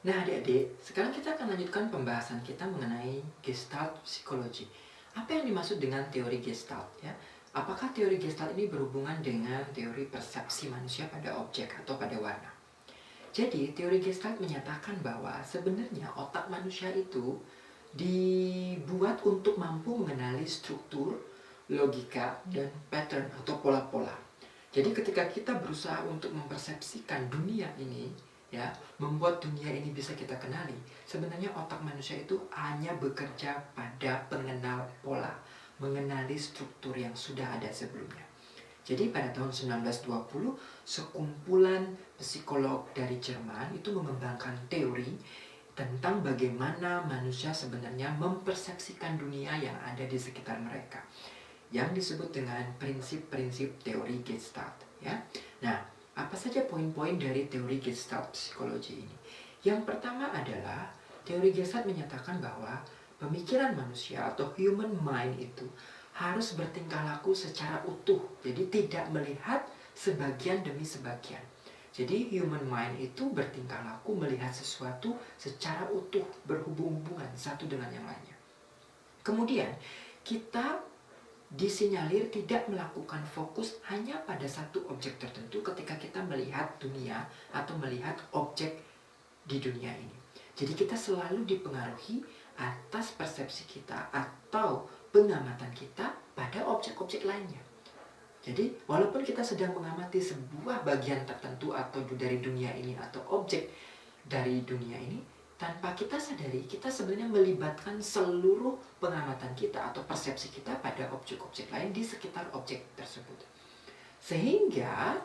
Nah adik-adik, sekarang kita akan lanjutkan pembahasan kita mengenai Gestalt Psikologi. Apa yang dimaksud dengan teori Gestalt? Ya? Apakah teori Gestalt ini berhubungan dengan teori persepsi manusia pada objek atau pada warna? Jadi, teori Gestalt menyatakan bahwa sebenarnya otak manusia itu dibuat untuk mampu mengenali struktur, logika, dan pattern atau pola-pola. Jadi ketika kita berusaha untuk mempersepsikan dunia ini, ya, membuat dunia ini bisa kita kenali, sebenarnya otak manusia itu hanya bekerja pada pengenal pola, mengenali struktur yang sudah ada sebelumnya. Jadi pada tahun 1920, sekumpulan psikolog dari Jerman itu mengembangkan teori tentang bagaimana manusia sebenarnya mempersepsikan dunia yang ada di sekitar mereka, yang disebut dengan prinsip-prinsip teori Gestalt. Ya. Nah, apa saja poin-poin dari teori Gestalt psikologi ini? Yang pertama adalah teori Gestalt menyatakan bahwa pemikiran manusia atau human mind itu harus bertingkah laku secara utuh. Jadi tidak melihat sebagian demi sebagian. Jadi human mind itu bertingkah laku melihat sesuatu secara utuh, berhubung-hubungan satu dengan yang lainnya. Kemudian kita disinyalir tidak melakukan fokus hanya pada satu objek tertentu ketika kita melihat dunia atau melihat objek di dunia ini. Jadi kita selalu dipengaruhi atas persepsi kita atau pengamatan kita pada objek-objek lainnya. Jadi walaupun kita sedang mengamati sebuah bagian tertentu atau dari dunia ini atau objek dari dunia ini, tanpa kita sadari, kita sebenarnya melibatkan seluruh pengamatan kita atau persepsi kita pada objek-objek lain di sekitar objek tersebut. Sehingga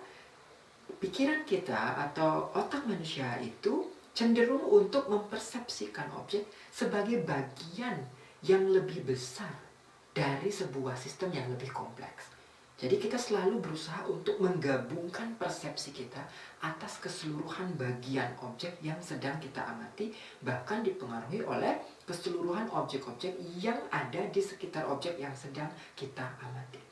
pikiran kita atau otak manusia itu cenderung untuk mempersepsikan objek sebagai bagian yang lebih besar dari sebuah sistem yang lebih kompleks. Jadi kita selalu berusaha untuk menggabungkan persepsi kita atas keseluruhan bagian objek yang sedang kita amati, bahkan dipengaruhi oleh keseluruhan objek-objek yang ada di sekitar objek yang sedang kita amati.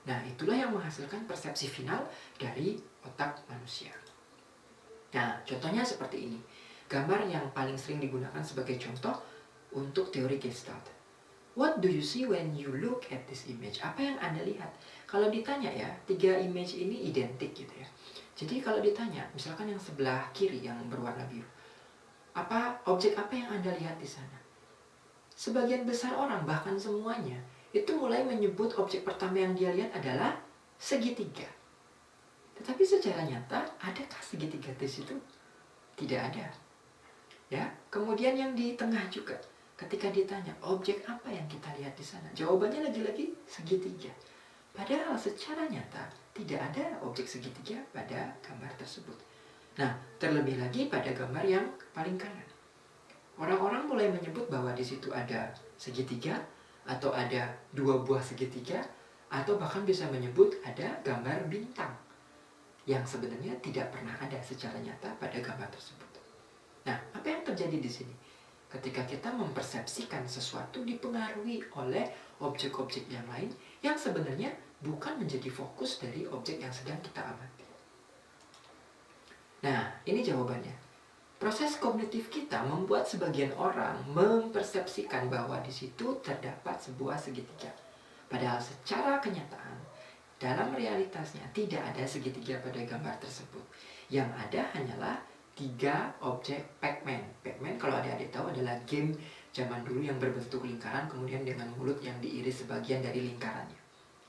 Nah, itulah yang menghasilkan persepsi final dari otak manusia. Nah, contohnya seperti ini. Gambar yang paling sering digunakan sebagai contoh untuk teori Gestalt. What do you see when you look at this image? Apa yang Anda lihat? Kalau ditanya ya, 3 image ini identik gitu ya. Jadi kalau ditanya, misalkan yang sebelah kiri yang berwarna biru, objek apa yang Anda lihat di sana? Sebagian besar orang, bahkan semuanya, itu mulai menyebut objek pertama yang dia lihat adalah segitiga. Tetapi secara nyata, adakah segitiga di situ? Tidak ada. Ya, kemudian yang di tengah juga. Ketika ditanya, objek apa yang kita lihat di sana? Jawabannya lagi-lagi segitiga. Padahal secara nyata tidak ada objek segitiga pada gambar tersebut. Nah, terlebih lagi pada gambar yang paling kanan. Orang-orang mulai menyebut bahwa di situ ada segitiga, atau ada 2 buah segitiga, atau bahkan bisa menyebut ada gambar bintang yang sebenarnya tidak pernah ada secara nyata pada gambar tersebut. Nah, apa yang terjadi di sini? Ketika kita mempersepsikan sesuatu dipengaruhi oleh objek-objek yang lain yang sebenarnya bukan menjadi fokus dari objek yang sedang kita amati. Nah, ini jawabannya. Proses kognitif kita membuat sebagian orang mempersepsikan bahwa di situ terdapat sebuah segitiga. Padahal secara kenyataan, dalam realitasnya tidak ada segitiga pada gambar tersebut. Yang ada hanyalah 3 objek Pac-Man. Pac-Man kalau adik-adik tahu adalah game zaman dulu yang berbentuk lingkaran kemudian dengan mulut yang diiris sebagian dari lingkarannya.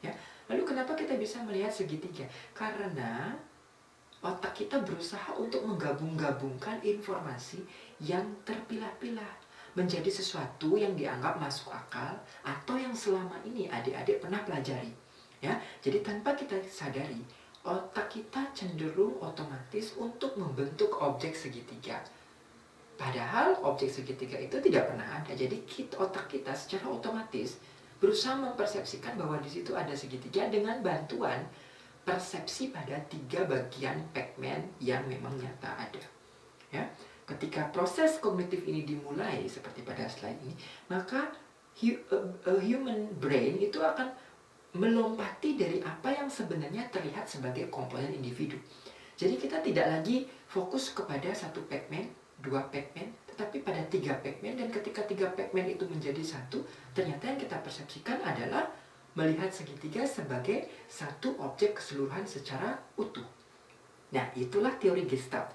Ya. Lalu kenapa kita bisa melihat segitiga? Karena otak kita berusaha untuk menggabung-gabungkan informasi yang terpilah-pilah menjadi sesuatu yang dianggap masuk akal atau yang selama ini adik-adik pernah pelajari. Ya. Jadi tanpa kita sadari, otak kita cenderung otomatis untuk membentuk objek segitiga. Padahal objek segitiga itu tidak pernah ada. Jadi otak kita secara otomatis berusaha mempersepsikan bahwa di situ ada segitiga dengan bantuan persepsi pada 3 bagian Pac-Man yang memang nyata ada. Ya, ketika proses kognitif ini dimulai seperti pada slide ini, maka human brain itu akan melompati dari apa yang sebenarnya terlihat sebagai komponen individu. Jadi kita tidak lagi fokus kepada 1 Pac-Man, 2 2 pigmen, tetapi pada 3 pigmen, dan ketika 3 pigmen itu menjadi satu, ternyata yang kita persepsikan adalah melihat segitiga sebagai satu objek keseluruhan secara utuh. Nah, itulah teori Gestalt.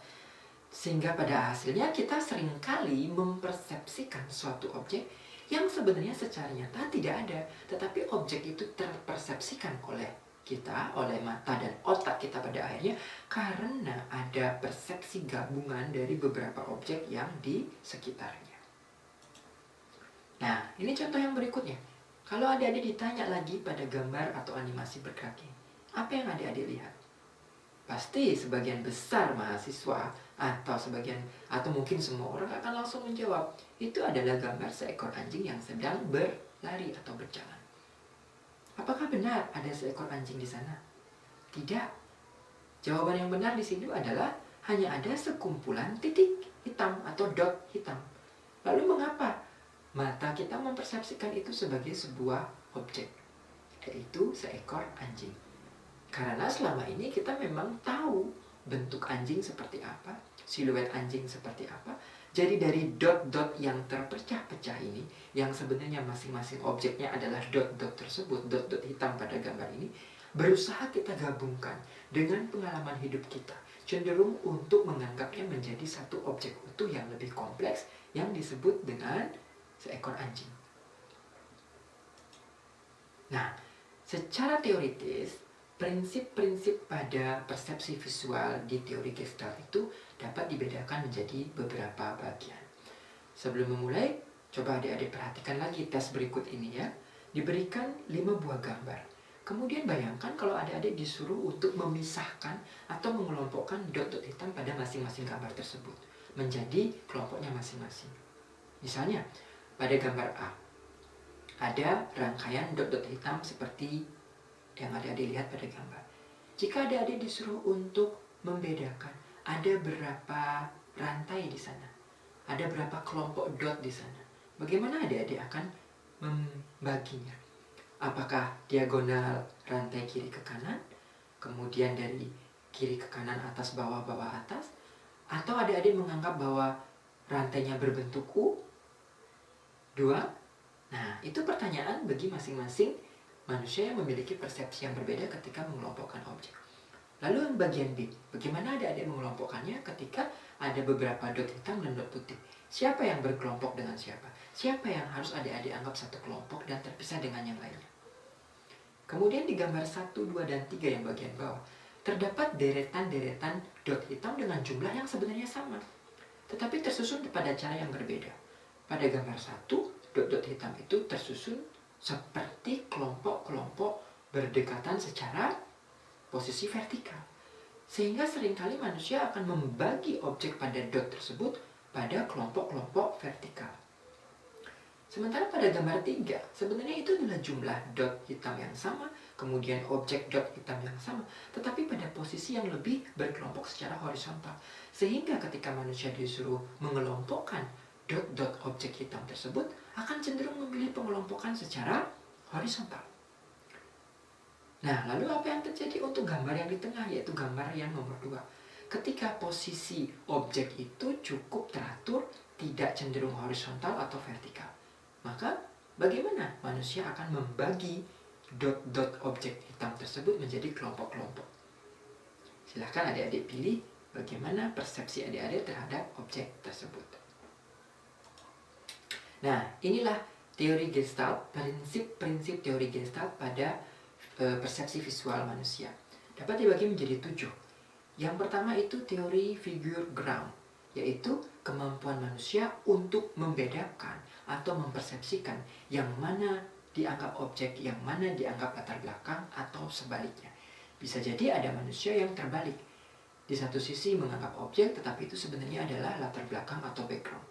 Sehingga pada hasilnya kita seringkali mempersepsikan suatu objek yang sebenarnya secara nyata tidak ada, tetapi objek itu terpersepsikan oleh kita, oleh mata dan otak kita pada akhirnya karena ada persepsi gabungan dari beberapa objek yang di sekitarnya. Nah, ini contoh yang berikutnya. Kalau adik-adik ditanya lagi pada gambar atau animasi bergerak ini, apa yang adik-adik lihat? Pasti sebagian besar mahasiswa atau mungkin semua orang akan langsung menjawab, itu adalah gambar seekor anjing yang sedang berlari atau berjalan. Apakah benar ada seekor anjing di sana? Tidak. Jawaban yang benar di sini adalah hanya ada sekumpulan titik hitam atau dot hitam. Lalu mengapa mata kita mempersepsikan itu sebagai sebuah objek, yaitu seekor anjing? Karena selama ini kita memang tahu bentuk anjing seperti apa, siluet anjing seperti apa. Jadi dari dot-dot yang terpecah-pecah ini, yang sebenarnya masing-masing objeknya adalah dot-dot tersebut, dot-dot hitam pada gambar ini, berusaha kita gabungkan dengan pengalaman hidup kita, cenderung untuk menganggapnya menjadi satu objek utuh yang lebih kompleks yang disebut dengan seekor anjing. Nah, secara teoritis, prinsip-prinsip pada persepsi visual di teori Gestalt itu dapat dibedakan menjadi beberapa bagian. Sebelum memulai, coba adik-adik perhatikan lagi tes berikut ini ya. Diberikan 5 buah gambar. Kemudian bayangkan kalau adik-adik disuruh untuk memisahkan atau mengelompokkan dot-dot hitam pada masing-masing gambar tersebut menjadi kelompoknya masing-masing. Misalnya, pada gambar A, ada rangkaian dot-dot hitam seperti yang adik-adik lihat pada gambar. Jika adik-adik disuruh untuk membedakan, ada berapa rantai di sana, ada berapa kelompok dot di sana, bagaimana adik-adik akan membaginya? Apakah diagonal rantai kiri ke kanan, kemudian dari kiri ke kanan, atas bawah, bawah atas, atau adik-adik menganggap bahwa rantainya berbentuk U, 2? Nah, itu pertanyaan bagi masing-masing manusia yang memiliki persepsi yang berbeda ketika mengelompokkan objek. Lalu yang bagian B, bagaimana adik-adik mengelompokkannya ketika ada beberapa dot hitam dan dot putih? Siapa yang berkelompok dengan siapa? Siapa yang harus adik-adik anggap satu kelompok dan terpisah dengan yang lainnya? Kemudian di gambar 1, 2, dan 3 yang bagian bawah, terdapat deretan-deretan dot hitam dengan jumlah yang sebenarnya sama, tetapi tersusun pada cara yang berbeda. Pada gambar 1, dot-dot hitam itu tersusun seperti kelompok-kelompok berdekatan secara posisi vertikal. Sehingga seringkali manusia akan membagi objek pada dot tersebut pada kelompok-kelompok vertikal. Sementara pada gambar 3, sebenarnya itu adalah jumlah dot hitam yang sama, kemudian objek dot hitam yang sama, tetapi pada posisi yang lebih berkelompok secara horizontal. Sehingga ketika manusia disuruh mengelompokkan dot-dot objek hitam tersebut, akan cenderung memilih pengelompokan secara horizontal. Nah, lalu apa yang terjadi untuk gambar yang di tengah, yaitu gambar yang nomor 2? Ketika posisi objek itu cukup teratur, tidak cenderung horizontal atau vertikal, maka bagaimana manusia akan membagi dot-dot objek hitam tersebut menjadi kelompok-kelompok? Silahkan adik-adik pilih bagaimana persepsi adik-adik terhadap objek tersebut. Nah, inilah teori Gestalt, prinsip-prinsip teori Gestalt pada persepsi visual manusia. Dapat dibagi menjadi 7. Yang pertama itu teori figure ground, yaitu kemampuan manusia untuk membedakan atau mempersepsikan yang mana dianggap objek, yang mana dianggap latar belakang, atau sebaliknya. Bisa jadi ada manusia yang terbalik. Di satu sisi menganggap objek, tetapi itu sebenarnya adalah latar belakang atau background.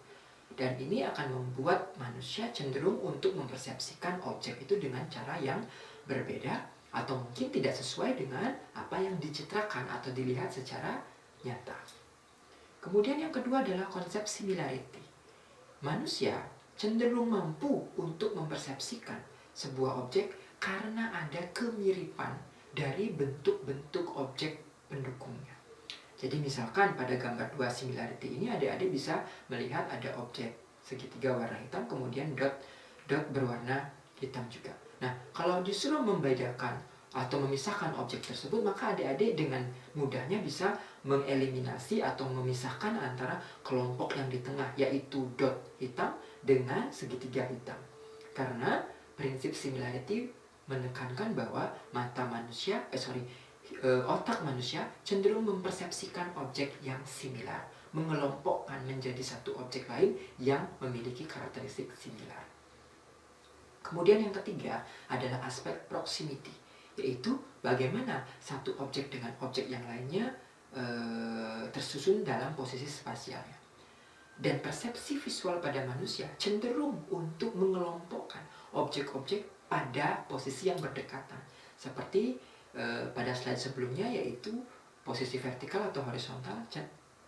Dan ini akan membuat manusia cenderung untuk mempersepsikan objek itu dengan cara yang berbeda, atau mungkin tidak sesuai dengan apa yang dicitrakan atau dilihat secara nyata. Kemudian yang kedua adalah konsep similarity. Manusia cenderung mampu untuk mempersepsikan sebuah objek karena ada kemiripan dari bentuk-bentuk objek pendukungnya. Jadi misalkan pada gambar 2 similarity ini adik-adik bisa melihat ada objek segitiga warna hitam, kemudian dot berwarna hitam juga. Nah, kalau disuruh membedakan atau memisahkan objek tersebut, maka adik-adik dengan mudahnya bisa mengeliminasi atau memisahkan antara kelompok yang di tengah, yaitu dot hitam dengan segitiga hitam. Karena prinsip similarity menekankan bahwa otak manusia cenderung mempersepsikan objek yang similar, mengelompokkan menjadi satu objek lain yang memiliki karakteristik similar. Kemudian yang ketiga adalah aspek proximity, yaitu bagaimana satu objek dengan objek yang lainnya tersusun dalam posisi spasialnya. Dan persepsi visual pada manusia cenderung untuk mengelompokkan objek-objek pada posisi yang berdekatan. Seperti pada slide sebelumnya, yaitu posisi vertikal atau horizontal,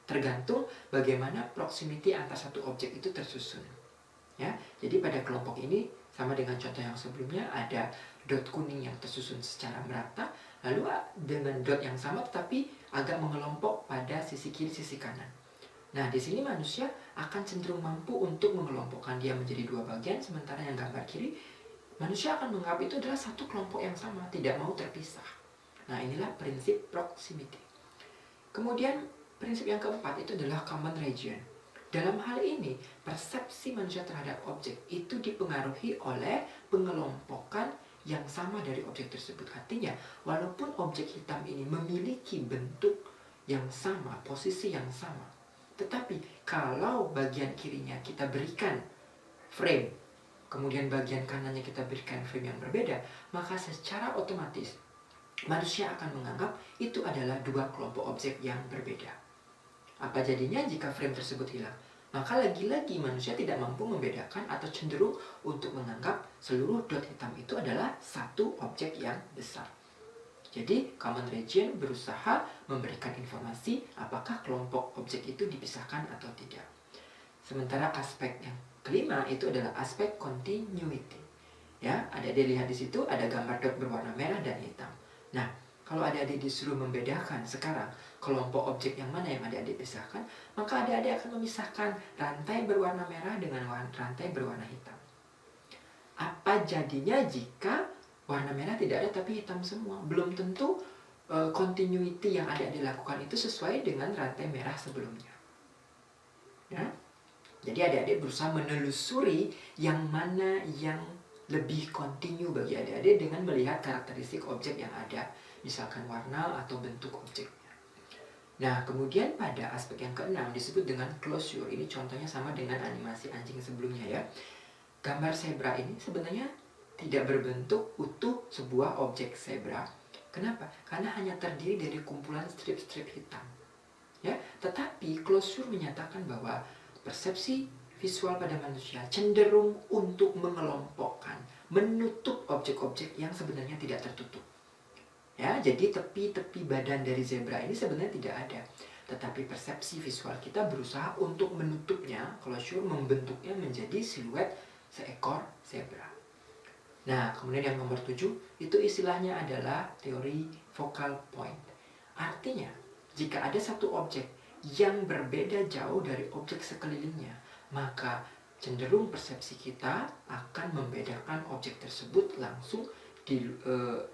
tergantung bagaimana proximity antar satu objek itu tersusun. Ya, jadi pada kelompok ini sama dengan contoh yang sebelumnya, ada dot kuning yang tersusun secara merata, lalu dengan dot yang sama tetapi agak mengelompok pada sisi kiri sisi kanan. Nah, di sini manusia akan cenderung mampu untuk mengelompokkan dia menjadi dua bagian, sementara yang gambar kiri manusia akan menganggap itu adalah satu kelompok yang sama, tidak mau terpisah. Nah, inilah prinsip proximity. Kemudian prinsip yang keempat itu adalah common region. Dalam hal ini, persepsi manusia terhadap objek itu dipengaruhi oleh pengelompokan yang sama dari objek tersebut. Artinya, walaupun objek hitam ini memiliki bentuk yang sama, posisi yang sama, tetapi kalau bagian kirinya kita berikan frame, kemudian bagian kanannya kita berikan frame yang berbeda, maka secara otomatis manusia akan menganggap itu adalah dua kelompok objek yang berbeda. Apa jadinya jika frame tersebut hilang? Maka lagi-lagi manusia tidak mampu membedakan atau cenderung untuk menganggap seluruh dot hitam itu adalah satu objek yang besar. Jadi, common region berusaha memberikan informasi apakah kelompok objek itu dipisahkan atau tidak. Sementara aspek yang kelima itu adalah aspek continuity. Ya, adik-adik lihat di situ ada gambar dot berwarna merah dan hitam. Nah, kalau adik-adik disuruh membedakan sekarang kelompok objek yang mana yang adik-adik pisahkan, maka adik-adik akan memisahkan rantai berwarna merah dengan rantai berwarna hitam. Apa jadinya jika warna merah tidak ada tapi hitam semua? Belum tentu continuity yang adik-adik lakukan itu sesuai dengan rantai merah sebelumnya. Ya? Jadi adik-adik berusaha menelusuri yang mana yang lebih kontinu bagi adik-adik dengan melihat karakteristik objek yang ada, misalkan warna atau bentuk objeknya. Nah, kemudian pada aspek yang keenam disebut dengan closure. Ini contohnya sama dengan animasi anjing sebelumnya ya. Gambar zebra ini sebenarnya tidak berbentuk utuh sebuah objek zebra. Kenapa? Karena hanya terdiri dari kumpulan strip-strip hitam. Ya, tetapi closure menyatakan bahwa persepsi visual pada manusia cenderung untuk mengelompokkan, menutup objek-objek yang sebenarnya tidak tertutup. Ya, jadi tepi-tepi badan dari zebra ini sebenarnya tidak ada. Tetapi persepsi visual kita berusaha untuk menutupnya, closure membentuknya menjadi siluet seekor zebra. Nah, kemudian yang nomor 7, itu istilahnya adalah teori focal point. Artinya, jika ada satu objek yang berbeda jauh dari objek sekelilingnya, maka cenderung persepsi kita akan membedakan objek tersebut langsung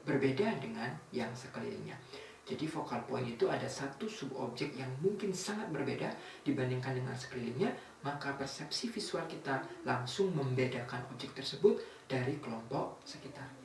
berbeda dengan yang sekelilingnya. Jadi focal point itu ada satu subobjek yang mungkin sangat berbeda dibandingkan dengan sekelilingnya, maka persepsi visual kita langsung membedakan objek tersebut dari kelompok sekitarnya.